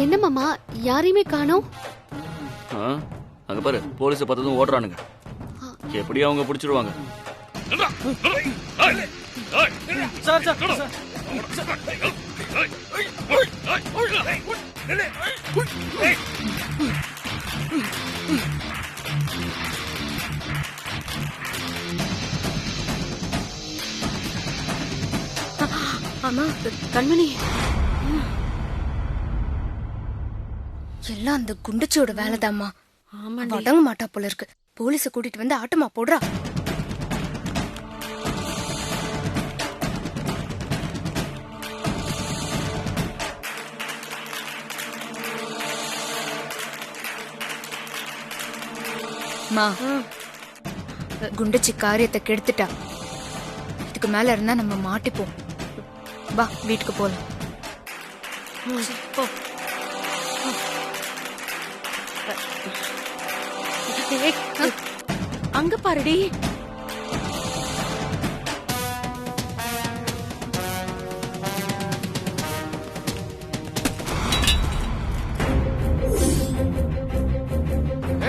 என்ன மாமா யாரையுமே காணோம்? அங்க பாரு, போலீஸை பார்த்ததும் ஓடுறானுங்க. எப்படி அவங்க பிடிச்சிருவாங்க. அம்மா கண்மணி, எல்லாம் அந்த குண்டுச்சியோட வேலைதாம்மா. அடங்க மாட்டா போல இருக்கு. போலீஸ கூட்டிட்டு வந்து ஆட்டமா போடுறா. குண்டுச்சி காரியத்தை கெடுத்துட்டா. இதுக்கு மேல இருந்தா நம்ம மாட்டிப்போம். வா வீட்டுக்கு போலாம். அங்க பாருடி.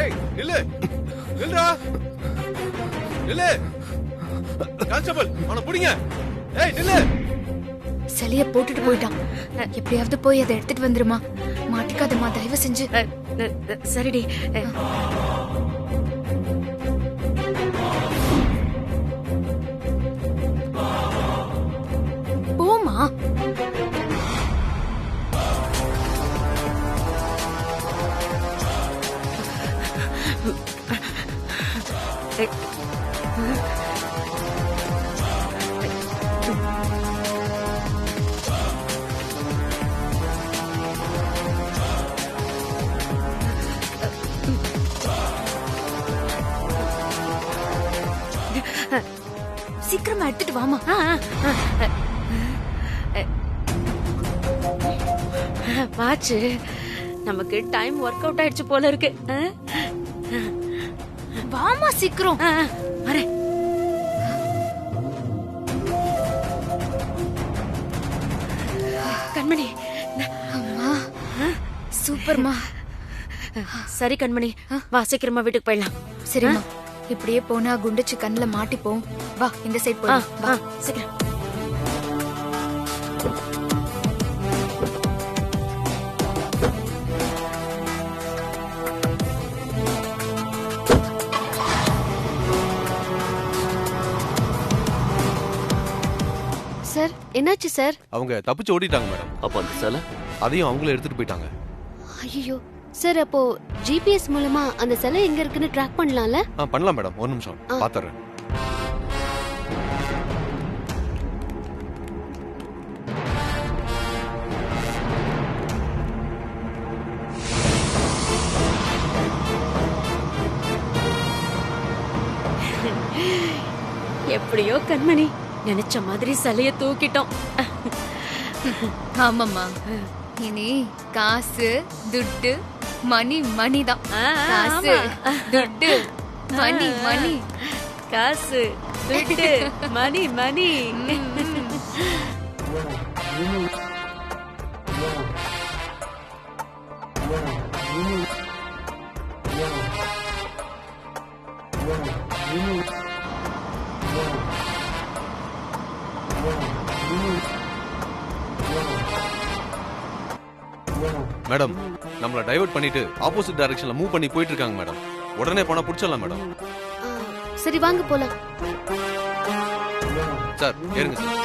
ஏய் நில்லு, நில்லுடா, நில்லு. கான்ஸ்டபிள் அவனை பிடிங்க. ஏய் நில்லு. சிலைய போட்டுட்டு போயிட்டான். எப்படியாவது போய் அதை எடுத்துட்டு வந்துருமா. மாட்டிக்காதம்மா தயவு செஞ்சு. சரிடி. போமா. சீக்கிரமா எடுத்துட்டு வாமா. வாச்சு நமக்கு டைம் ஒர்க் அவுட் ஆயிடுச்சு போல இருக்கு. வாமா சீக்கிரம். வரேன். கண்மணி. அம்மா சூப்பர்மா. சரி கண்மணி, வா சீக்கிரமா வீட்டுக்கு போயிடலாம். சரிம்மா. இப்படியே போனா குண்டுச்சு கண்ணுல மாட்டிப்போம். வா இந்த சைட் போலாம். வா சீக்கிரம். சார் என்னாச்சு சார்? அவங்க தப்பிச்சு ஓடிட்டாங்க மேடம். அப்ப அந்த சிலை அதையும் அவங்களே எடுத்துட்டு போயிட்டாங்க. ஐயோ சார், அப்போ ஜிபிஎஸ் மூலமா அந்த சிலை எங்க இருக்குன்னு ட்ராக் பண்ணலாம்ல? பண்ணலாம் மேடம், ஒரு நிமிஷம் பாத்துறேன். எப்படியோ கண்மணி நினைச்ச மாதிரி சிலைய தூக்கிட்டோம். ஆமாம்மா. இனி காசு துட்டு மணி மணி தான். காசு துட்டு மணி மணி. காசு துட்டு மணி மணி. மேடம் நம்மள டைவர்ட் பண்ணிட்டு ஆப்போசிட் டைரக்ஷன்ல மூவ் பண்ணி போயிட்டு இருக்காங்க மேடம். உடனே போனா புடிச்சலாம் மேடம். சரி வாங்க போலாம். சார் ஏறுங்க சார்.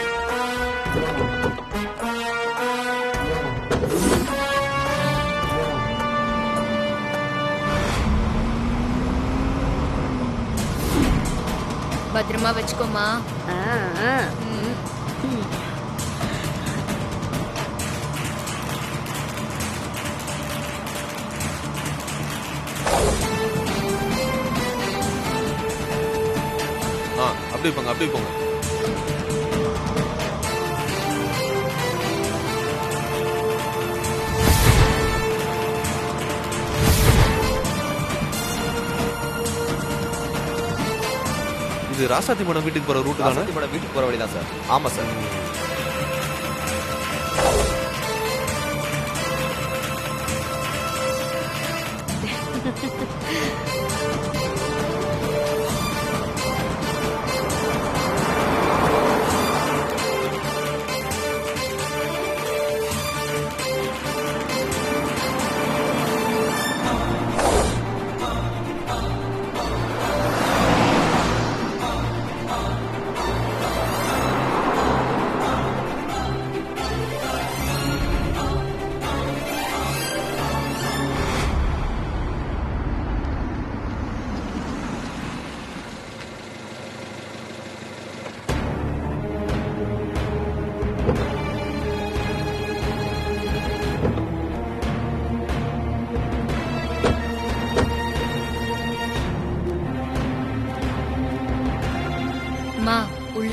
பத்திரமா வச்சுக்கோமா. அப்படி போங்க, அப்படி போங்க. இது ராசாத்தி மேடம் வீட்டுக்கு போற ரூட் தானே? ராசாத்தி மேடம் வீட்டுக்கு போற வழிதான் சார். ஆமா சார்.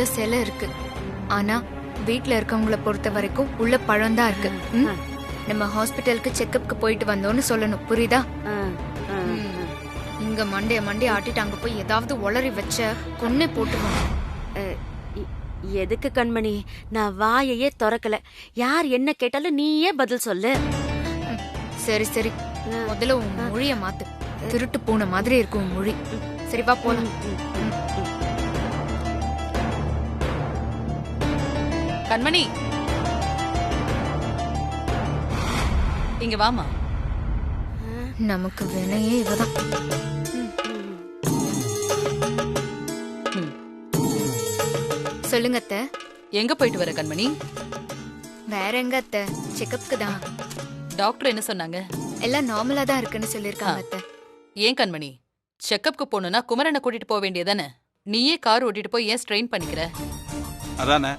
உள்ள சிலை இருக்கு. ஆனா வீட்ல இருக்கவங்கள பொறுத்த வரைக்கும் உள்ள பழம் தான் இருக்கு. ம்? நம்ம ஹாஸ்பிட்டலுக்கு செக்கப்க்கு போயிட்டு வந்தோம்னு சொல்லணும், புரியுதா? இங்க மண்டைய ஆட்டிட்டு அங்க போய் ஏதாவது உளறி வச்ச கொன்னே போட்டுருவாங்க. எதுக்கு கண்மணி? நான் வாயையே திறக்கல. யார் என்ன கேட்டாலும் நீயே பதில் சொல்லு. சரி சரி, முதல்ல உன் மொழிய மாத்து. திருட்டு பூனை மாதிரி இருக்கும் உன் மொழி. சரி வா போலாம். கண்மணி, இங்க வாமா. நமக்கு வினையே இவதான். சொல்லுங்க அத்தை. எங்க போயிட்டு வர கண்மணி? வேற எங்க அத்தை, செக்கப்க்கு தான். டாக்டர் என்ன சொன்னாங்க? எல்லாம் நார்மலா தான் இருக்குன்னு சொல்லிருக்காங்க அத்தை. ஏன் கண்மணி, செக்கப்க்கு போகணும்னா குமரனை கூட்டிட்டு போக வேண்டியதானே? நீயே கார் ஓட்டிட்டு போய் ஏன் ஸ்ட்ரெயின் பண்ணிக்கிற? அதானே,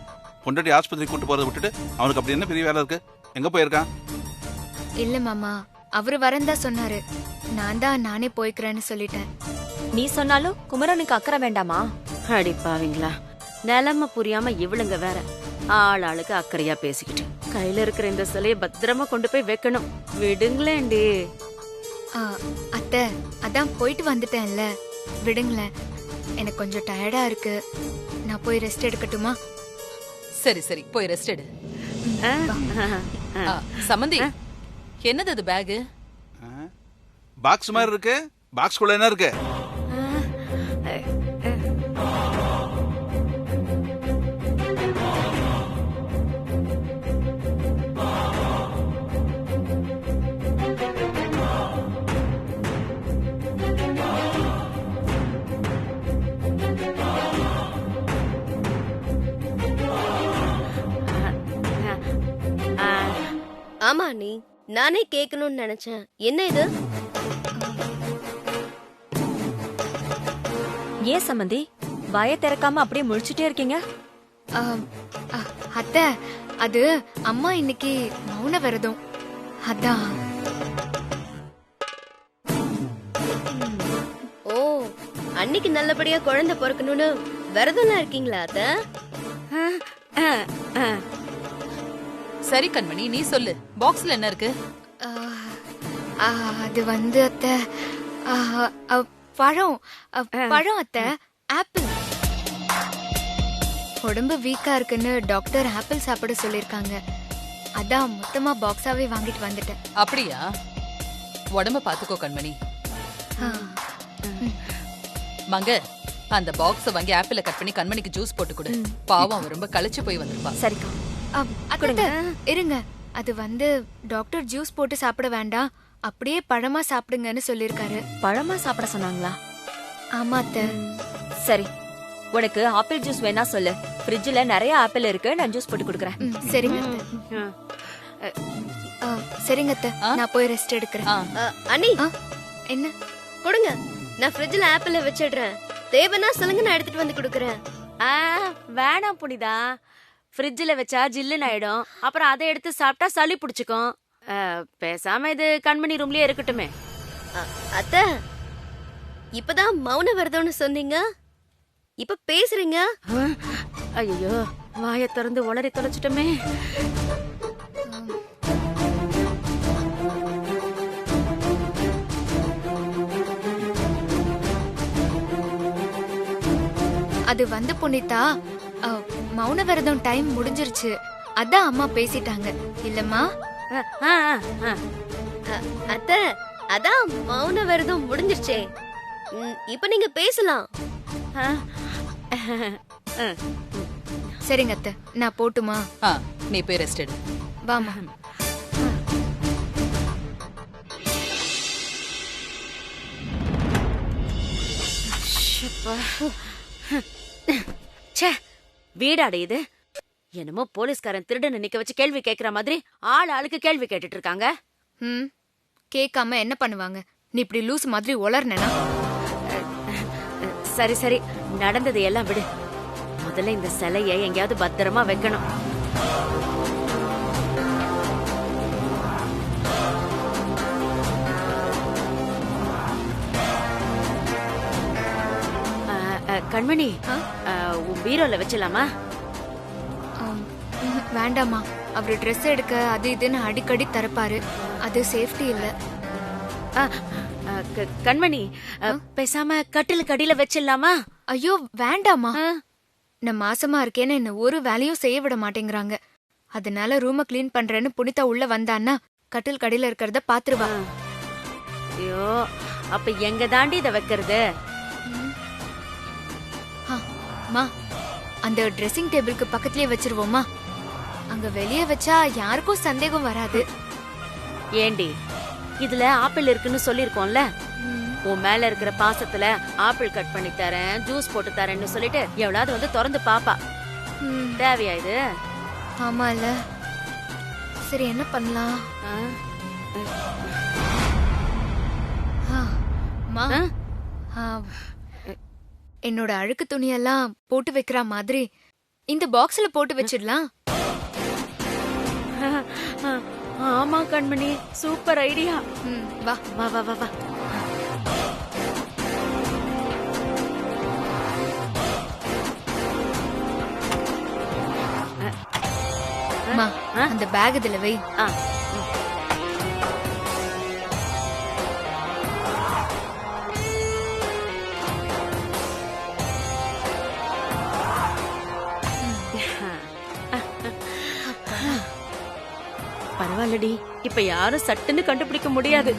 பொண்டாட்டி ஆஸ்பத்திரி கூட்டு போறதை விட்டுட்டு அவனுக்கு அப்படி என்ன பெரிய வேலை இருக்கு? எங்க போயிருக்கான்? இல்ல மாமா, அவரு வரந்தா சொன்னாரு. நானே போய்க்கிறேன்னு சொல்லிட்டேன். நீ சொன்னாலும் குமரனுக்கு அக்கறை வேண்டாமா? அடிப்பாவீங்களா, நிலைமை புரியாம இவளுங்க வேற ஆளுக்கு அக்கறையா பேசிக்கிட்டு. கையில இருக்கிற இந்த சிலையை பத்திரமா கொண்டு போய் வைக்கணும். விடுங்களேண்டி. அத்தை, அதான் போயிட்டு வந்துட்டேன்ல, விடுங்களேன். எனக்கு கொஞ்சம் டயர்டா இருக்கு. நான் போய் ரெஸ்ட் எடுக்கட்டுமா? சரி சரி, போய் ரெஸ்ட் எடு. சம்மந்தி, என்னது அது பேகு? பாக்ஸ் மாதிரி இருக்கு. பாக்ஸ்குள்ள என்ன இருக்கு? ஆமா நீ, நானே கேட்கணும்னு நினைச்சேன். என்ன இது? ஏன் சம்மந்தி வாயை திறக்காம அப்படியே முழிச்சுட்டே இருக்கீங்க? அத்தை, அது அம்மா இன்னைக்கு மௌன விரதம். அதான். ஓ, அன்னைக்கு நல்லபடியா குழந்தை பிறக்கணும்னு விரதம்லாம் இருக்கீங்களா அத்தை? சரி கண்மணி, நீ சொல்லு, பாக்ஸ்ல என்ன இருக்கு? அது வந்து அத்தை, பழம். பழம் அத்தை, ஆப்பிள். உடம்பு வீக்கா இருக்குன்னு டாக்டர் ஆப்பிள் சாப்பிட சொல்லிருக்காங்க. அதான் மொத்தமா பாக்ஸாவே வாங்கிட்டு வந்துட்டேன். அப்படியா? உடம்ப பாத்துக்கோ கண்மணி. மங்க, அந்த பாக்ஸ வாங்கி ஆப்பிள கட் பண்ணி கண்மணிக்கு ஜூஸ் போட்டு கொடு. பாவம், அவ ரொம்ப களைச்சு போய் வந்திருப்பா. சரிக்கா. அத்தை, இருங்க. அது வந்து டாக்டர் ஜூஸ் போட்டு சாப்பிட வேண்டாம், அப்படியே பழமா சாப்பிடுங்கன்னு சொல்லிருக்காரு. பழமா சாப்பிட சொன்னாங்களா? ஆமா அத்தை. சரி, உனக்கு ஆப்பிள் ஜூஸ் வேணா சொல்லு. ஃப்ரிட்ஜ்ல நிறைய ஆப்பிள் இருக்கு, நான் ஜூஸ் போட்டு கொடுக்கறேன். சரிங்க சரிங்க அத்தை, நான் போய் ரெஸ்ட் எடுக்கிறேன். அண்ணி, என்ன கொடுங்க, நான் ஃப்ரிட்ஜ்ல ஆப்பிள வச்சிடுறேன். தேவைன்னா சொல்லுங்க, நான் எடுத்துட்டு வந்து கொடுக்கறேன். வேணாம் புனிதா, ஃப்ரிட்ஜில் வச்சா ஜில்லுன்னு ஆயிடும். அப்புறம் அதை எடுத்து சாப்பிட்டா சளி பிடிச்சிக்கும். பேசாம இது கண்மணி ரூம்லயே இருக்கட்டுமே. அத்தை, இப்பதான் மௌன விரதம்னு சொன்னீங்க, இப்ப பேசுறீங்க. ஐயோ, வாயை திறந்து உளறி தொலைச்சிட்டோமே. அது வந்து புனிதா, மௌன விரதம் டைம் முடிஞ்சிருச்சு. அதான் அம்மா பேசிட்டாங்க இல்லம்மா? அத்தை, அதான் மௌன விரதம் முடிஞ்சிருச்சே, இப்ப நீங்க பேசலாம். சரிங்க அத்தை, நான் போட்டுமா? நீ போய் ரெஸ்ட் எடு. வாமா. வீடாட இது. என்னமோ போலீஸ்காரன் திருடனை நிக்க வச்சு கேள்வி கேக்குற மாதிரி ஆளுக்கு கேள்வி கேட்டுட்டு இருக்காங்க. கேட்காம என்ன பண்ணுவாங்க? நீ இப்படி லூஸ் மாதிரி உளர்னா? சரி சரி, நடந்தது எல்லாம் விடு. முதல்ல இந்த சிலையை எங்கேயாவது பத்திரமா வைக்கணும். கண்மணி, உன் பீரோல வச்சிடலாமா? வேண்டாமா, அவரு ட்ரெஸ் எடுக்க அது இதுன்னு அடிக்கடி தரப்பாரு, அது சேஃப்டி இல்ல. கண்மணி, பேசாம கட்டிலுக்கு அடியில வச்சிடலாமா? ஐயோ வேண்டாமா, நான் மாசமா இருக்கேன்னு என்ன ஒரு வேலையும் செய்ய விட மாட்டேங்கிறாங்க. அதனால ரூம கிளீன் பண்றேன்னு புனிதா உள்ள வந்தான்னா கட்டில் கடியில இருக்கிறத பாத்துருவா. ஐயோ, அப்ப எங்க தாண்டி இத வைக்கிறது? மா, அந்த ட்ரெஸ்ஸிங் டேபிளுக்கு பக்கத்துலயே வச்சிருவோமா? அங்க வெளியே வச்சா யாருக்கும் சந்தேகம் வராது. ஏண்டி, இதுல ஆப்பிள் இருக்குன்னு சொல்லிருக்கோம்ல, உன் மேல இருக்கிற பாசத்துல ஆப்பிள் கட் பண்ணி தரேன், ஜூஸ் போட்டு தரேன்னு சொல்லிட்டு எவ்வளவு வந்து திறந்து பாப்பா. தேவையா இது? ஆமால, சரி என்ன பண்ணலாம்? மா, என்னோட அழுக்கு துணியெல்லாம் போட்டு வைக்கிற மாதிரி இந்த பாக்ஸ்ல போட்டு வச்சிடலாம். ஆமா கண்மணி, சூப்பர் ஐடியா. வா வா வா வா வா. மா, அந்த பேக் இதுல வை. பரவாயில்லடி, இப்ப யாரும் சட்டுன்னு கண்டுபிடிக்க முடியாது.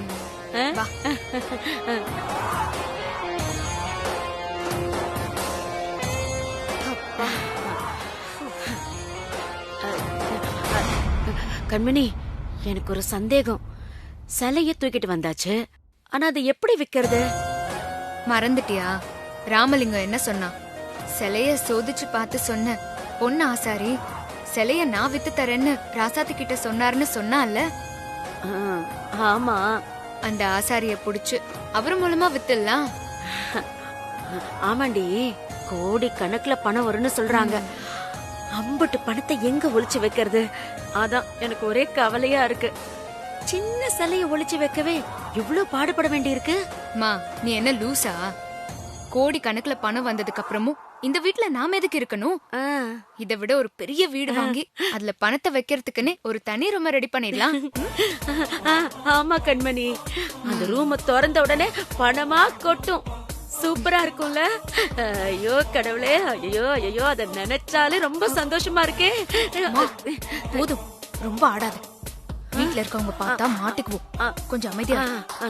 கண்மணி, எனக்கு ஒரு சந்தேகம். சிலைய தூக்கிட்டு வந்தாச்சு, ஆனா அதை எப்படி விக்கிறது? மறந்துட்டியா? ராமலிங்கம் என்ன சொன்னா? சிலைய சோதிச்சு பார்த்து சொன்ன பொண்ணு ஆசாரி சிலைய நான் வித்து தரேன்னு ராசாத்து கிட்ட சொன்னாருன்னு சொன்னால. ஆமா, அந்த ஆசாரிய புடிச்சு அவர் மூலமா வித்துடலாம். ஆமாண்டி, கோடி கணக்குல பணம் வரும்னு சொல்றாங்க. அம்புட்டு பணத்தை எங்க ஒளிச்சு வைக்கிறது? அதான் எனக்கு ஒரே கவலையா இருக்கு. சின்ன சிலைய ஒளிச்சு வைக்கவே இவ்ளோ பாடுபட வேண்டி இருக்கு. மா, நீ என்ன லூசா? கோடி கணக்குல பணம் வந்ததுக்கு அப்புறமும் இந்த வீட்ல நாம எதுக்கு இருக்கணும்? இதை விட ஒரு பெரிய வீடு வாங்கி அதுல பணத்தை வைக்கிறதுக்குன்னு ஒரு தனி ரூம் ரெடி பண்ணிடலாம். ஆமா கண்மணி, அந்த ரூம திறந்த உடனே பணமா கொட்டும். சூப்பரா இருக்கும்ல? ஐயோ கடவுளே, ஐயோ ஐயோ, அத நினைச்சாலே ரொம்ப சந்தோஷமா இருக்கே. போதும், ரொம்ப ஆடாது. வீட்ல இருக்கவங்க பார்த்தா மாட்டிக்குவோம். கொஞ்சம் அமைதியா.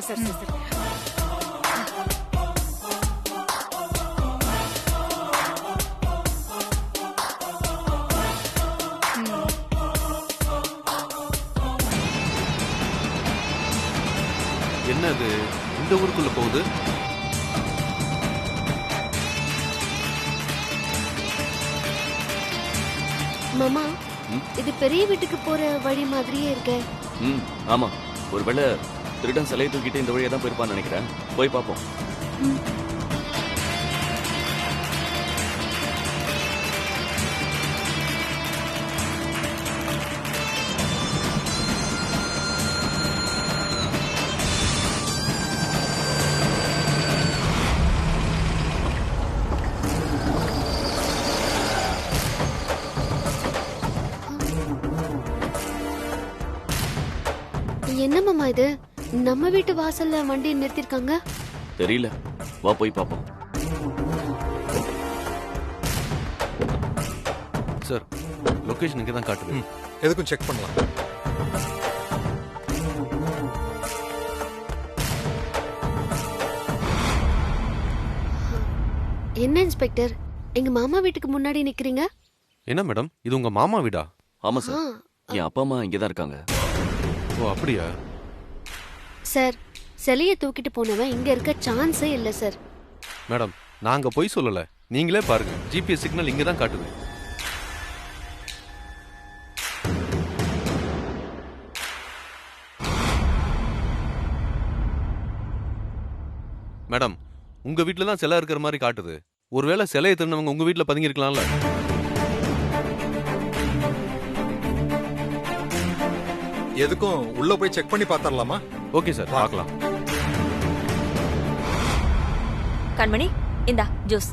சரி சரி சரி. என்னது இந்த ஊருக்குள்ள போகுது? மாமா, இது பெரிய வீட்டுக்கு போற வழி மாதிரியே இருக்கே. ஆமா, ஒருவேளை திருடன் சிலையை தூக்கிட்டு இந்த வழியா தான் போயிருப்பான்னு நினைக்கிறேன். போய் பார்ப்போம். என்ன மாமா இது? நம்ம வீட்டு வாசல்ல வண்டி நிறுத்திருக்காங்க. தெரியல, வா போய் பார்ப்போம். சார், லொகேஷன் இங்கே தான் காட்டுது. எதுக்கும் செக் பண்ணலாம். என்ன இன்ஸ்பெக்டர், எங்க மாமா வீட்டுக்கு முன்னாடி நிக்கிறீங்க? என்ன மேடம், இது உங்க மாமா வீடா? ஆமா சார், என் அப்பா அம்மா இங்கே தான் இருக்காங்க. ஓ அப்படியா? சார், சிலைய தூக்கிட்டு போனவன் இங்க இருக்க சான்ஸே இல்ல சார். மேடம், நாங்க போய் சொல்லல, நீங்களே பாருங்க, ஜிபிஎஸ் சிக்னல் இங்க தான் காட்டுது. மேடம், உங்க வீட்டுல தான் சிலை இருக்கிற மாதிரி காட்டுது. ஒருவேளை சிலையை திருநவங்க உங்க வீட்டுல பதுங்கி இருக்கலாம்ல? எதுக்கும் உள்ள போய் செக் பண்ணி பார்த்தரலாமா? ஓகே சார், பார்க்கலாம். கண்மணி, இந்தா ஜூஸ்.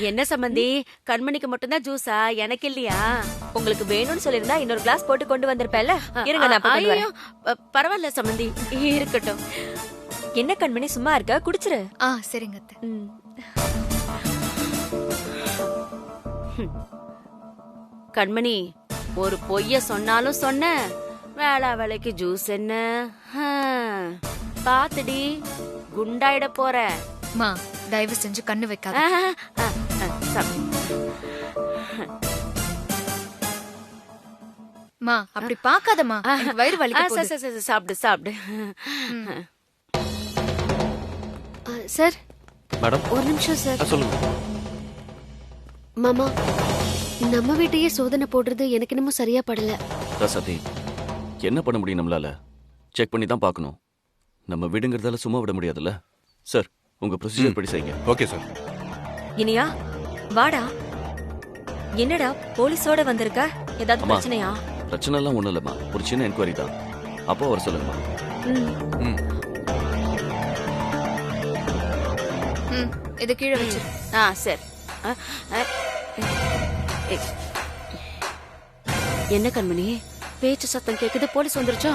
என்ன சம்பந்தி, கண்மணிக்கு மட்டும்தான் ஜூஸா? எனக்கு இல்லையா? உங்களுக்கு வேணும்னு சொல்லிருந்தா இன்னொரு கிளாஸ் போட்டு கொண்டு வந்திருப்பேன்ல. இருங்க நான் போய் கொண்டு வரேன். பரவாயில்ல சம்பந்தி, இருக்கட்டும். என்ன கண்மணி சும்மா இருக்க, குடிச்சிரு. சரிங்க அத்தை. கண்மணி, ஒரு பொய்ய சொன்னாலும் சொன்ன, வேளா வேலைக்கு ஜூஸ் என்ன? பாத்துடி, குண்டாயிட போற. மா தயவு செஞ்சு கண்ணு வைக்காத. மா அப்படி பாக்காதமா, வயிறு வலிக்க போகுது. சாப்பிடு சாப்பிடு. சார் மேடம் ஒரு நிமிஷம் சார். சொல்லுங்க. மாமா, நம்ம வீட்டையே சோதனை போடுறது எனக்கு என்னமோ சரியா படல. ராசாத்தி, என்ன பண்ண முடியும் நம்மளால? செக் பண்ணி தான் பார்க்கணும். நம்ம வீடுங்கிறதால சும்மா விட முடியாதுல்ல. சார், உங்க ப்ரொசீஜர் படி செய்யுங்க. Okay sir. இனியா வாடா. என்னடா போலீஸோட வந்திருக்க? ஏதாவது அம்மா, பிரச்சனையா? பிரச்சனை எல்லாம் ஒண்ணும் இல்லம்மா, ஒரு சின்ன என்கொயரி தான். அப்போ வர சொல்லுங்கம்மா. இது கீழே வச்சு. சரி. என்ன கண்மணி, பேச்சு சத்தம் கேக்குது, போலீஸ் வந்துருச்சா?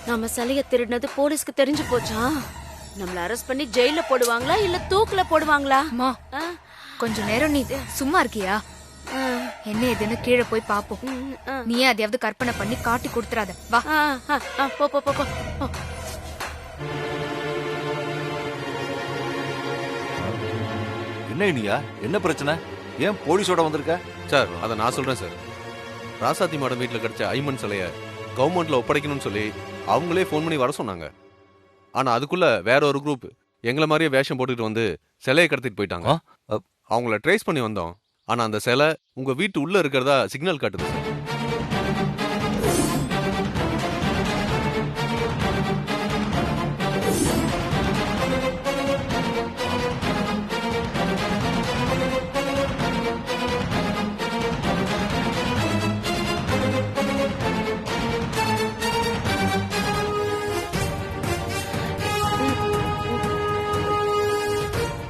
நம்ம சிலைய திருடினது போலீஸ்க்கு தெரிஞ்சு போச்சா? நம்மள அரெஸ்ட் பண்ணி ஜெயில போடுவாங்களா இல்ல தூக்குல போடுவாங்களா? கொஞ்ச நேரம் நீ சும்மா இருக்கியா? என்ன ஏதுன்னு கீழே போய் பாப்போம். நீயே அதையாவது கற்பனை பண்ணி காட்டி கொடுத்துறாத. வா. போ போ போ. என்ன இனியா, என்ன பிரச்சனை? ஏன் போலீஸோட வந்திருக்க? சார், அதை நான் சொல்றேன் சார். ராசாத்தி மேடம் வீட்டில் கிடைச்ச ஐமன் சிலைய கவர்மெண்ட்ல ஒப்படைக்கணும்னு சொல்லி அவங்களே ஃபோன் பண்ணி வர சொன்னாங்க. ஆனா அதுக்குள்ள வேற ஒரு குரூப் எங்களை மாதிரியே வேஷம் போட்டுக்கிட்டு வந்து சிலையை கடத்திட்டு போயிட்டாங்க. அவங்கள ட்ரேஸ் பண்ணி வந்தோம். ஆனா அந்த சிலை உங்க வீட்டு உள்ள இருக்கிறதா சிக்னல் காட்டுது சார்.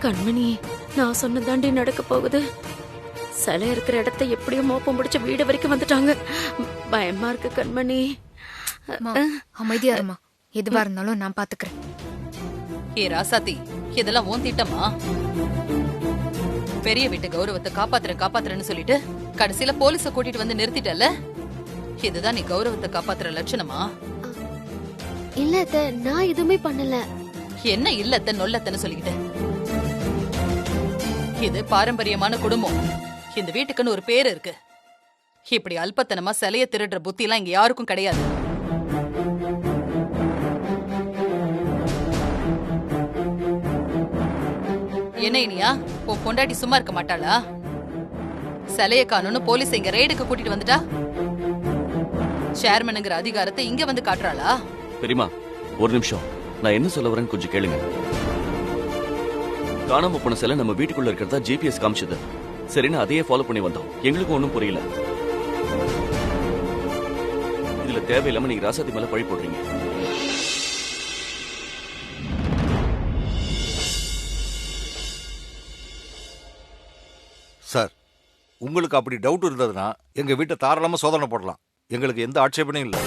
கண்மணி, நான் சொன்னதாண்டி நடக்க போகுது. சிலை இருக்கிற இடத்த எப்படியும் மோப்பம் பிடிச்ச வீடு வரைக்கும் வந்துட்டாங்க. பயமா இருக்கு கண்மணி. அமைதியா இருமா, எதுவா இருந்தாலும் நான் பாத்துக்கிறேன். ஏ ராசாத்தி, இதெல்லாம் உன் திட்டமா? பெரிய வீட்டு கௌரவத்தை காப்பாத்துறேன்னு சொல்லிட்டு கடைசியில போலீஸ கூட்டிட்டு வந்து நிறுத்திட்டல. இதுதான் நீ கௌரவத்தை காப்பாத்துற லட்சணமா? இல்ல அத்தை, நான் எதுவுமே பண்ணல. என்ன இல்லத்த நொல்லத்தன்னு சொல்லிக்கிட்டு? இது பாரம்பரியமான குடும்பம். இந்த வீட்டுக்குன்னு ஒரு பேரு இருக்கு. இப்படி அல்பத்தனமா சிலைய திருடுற புத்தி எல்லாம் இங்க யாருக்கும் கிடையாது. என்ன இனியா, உன் பொண்டாட்டி சும்மா இருக்க மாட்டாளா? சிலைய காணும்னு போலீஸ் இங்க ரெய்டுக்கு கூட்டிட்டு வந்துட்டா சேர்மனுங்கிற அதிகாரத்தை இங்க வந்து காட்டுறாளா? பெரியமா, ஒரு நிமிஷம், நான் என்ன சொல்ல வரேன்னு கொஞ்சம் கேளுங்க. காணாம போன சிலை நம்ம வீட்டுக்குள்ள இருக்கிறதா ஜிபிஎஸ் காமிச்சது. சரின்னு அதையே ஃபாலோ பண்ணி வந்தோம். எங்களுக்கும் ஒன்றும் புரியல. இதுல தேவையில்லாம நீங்க ராசாத்தி மேல பழி போடுறீங்க. சார், உங்களுக்கு அப்படி டவுட் இருந்ததுன்னா எங்க வீட்டை தாராளமா சோதனை போடலாம். எங்களுக்கு எந்த ஆட்சேபனையும் இல்லை.